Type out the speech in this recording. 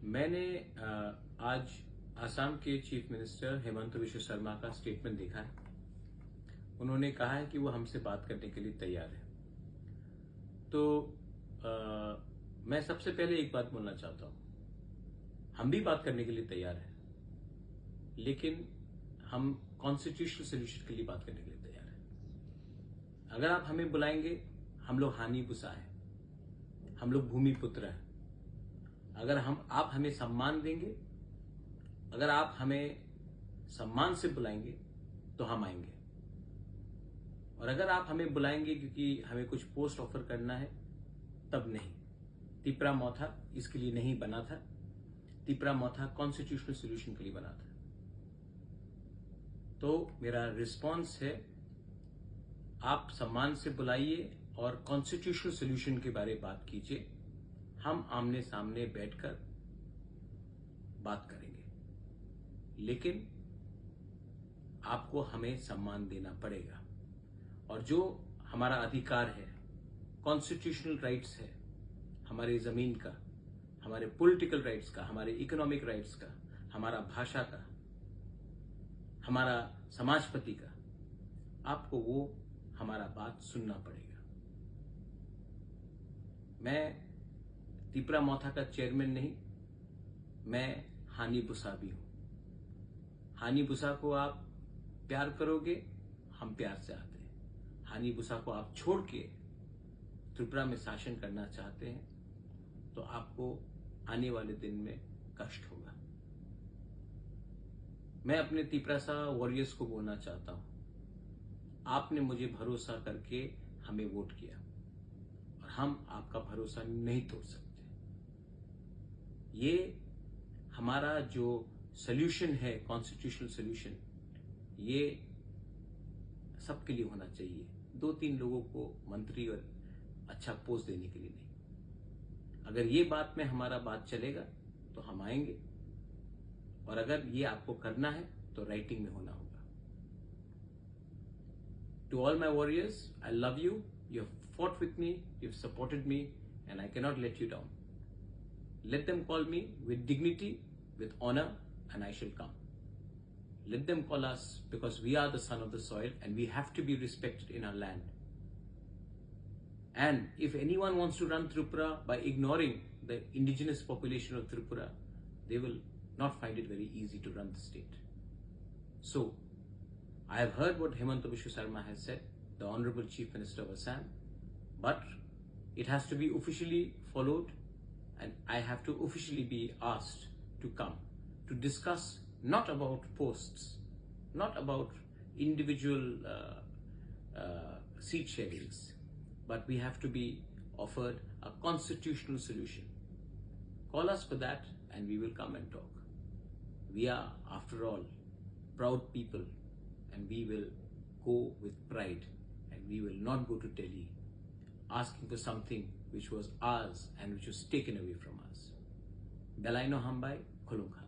मैंने आज आसाम के चीफ मिनिस्टर हेमंत बिश्व शर्मा का स्टेटमेंट देखा है। उन्होंने कहा है कि वो हमसे बात करने के लिए तैयार है। तो मैं सबसे पहले एक बात बोलना चाहता हूं, हम भी बात करने के लिए तैयार हैं, लेकिन हम कॉन्स्टिट्यूशनल सोल्यूशन के लिए बात करने के लिए तैयार हैं। अगर आप हमें बुलाएंगे, हम लोग हानि बुसा है, हम लोग भूमिपुत्र हैं। अगर आप हमें सम्मान देंगे, अगर आप हमें सम्मान से बुलाएंगे तो हम आएंगे। और अगर आप हमें बुलाएंगे क्योंकि हमें कुछ पोस्ट ऑफर करना है, तब नहीं। तिपरा मौथा इसके लिए नहीं बना था। तिपरा मौथा कॉन्स्टिट्यूशनल सोल्यूशन के लिए बना था। तो मेरा रिस्पॉन्स है, आप सम्मान से बुलाइए और कॉन्स्टिट्यूशनल सोल्यूशन के बारे में बात कीजिए। हम आमने सामने बैठकर बात करेंगे, लेकिन आपको हमें सम्मान देना पड़ेगा। और जो हमारा अधिकार है, कॉन्स्टिट्यूशनल राइट्स है, हमारे जमीन का, हमारे पॉलिटिकल राइट्स का, हमारे इकोनॉमिक राइट्स का, हमारा भाषा का, हमारा समाजपति का, आपको वो हमारा बात सुनना पड़ेगा। मैं तिपरा मौथा का चेयरमैन नहीं, मैं हानि बुसा भी हूं। हानि बुसा को आप प्यार करोगे, हम प्यार से आते हैं। हानि बुसा को आप छोड़ के त्रिपुरा में शासन करना चाहते हैं, तो आपको आने वाले दिन में कष्ट होगा। मैं अपने तिपरासा वॉरियर्स को बोलना चाहता हूं, आपने मुझे भरोसा करके हमें वोट किया और हम आपका भरोसा नहीं तोड़ सकते। ये हमारा जो सॉल्यूशन है, कॉन्स्टिट्यूशनल सॉल्यूशन, ये सबके लिए होना चाहिए। 2-3 लोगों को मंत्री और अच्छा पोस्ट देने के लिए नहीं। अगर ये बात में हमारा बात चलेगा तो हम आएंगे, और अगर ये आपको करना है तो राइटिंग में होना होगा। To all my warriors, I love you, you have fought with me, you have supported me, and I can not let you down. Let them call me with dignity, with honor, and I shall come. Let them call us, because we are the son of the soil and we have to be respected in our land. And if anyone wants to run Tripura by ignoring the indigenous population of Tripura, they will not find it very easy to run the state. So, I have heard what Hemanta Biswa Sarma has said, the Honorable Chief Minister of Assam, but it has to be officially followed. And I have to officially be asked to come to discuss not about posts, not about individual seat sharings, but we have to be offered a constitutional solution. Call us for that and we will come and talk. We are, after all, proud people, and we will go with pride, and we will not go to Delhi asking for something which was ours and which was taken away from us. Belaino Hambai, Khulunga.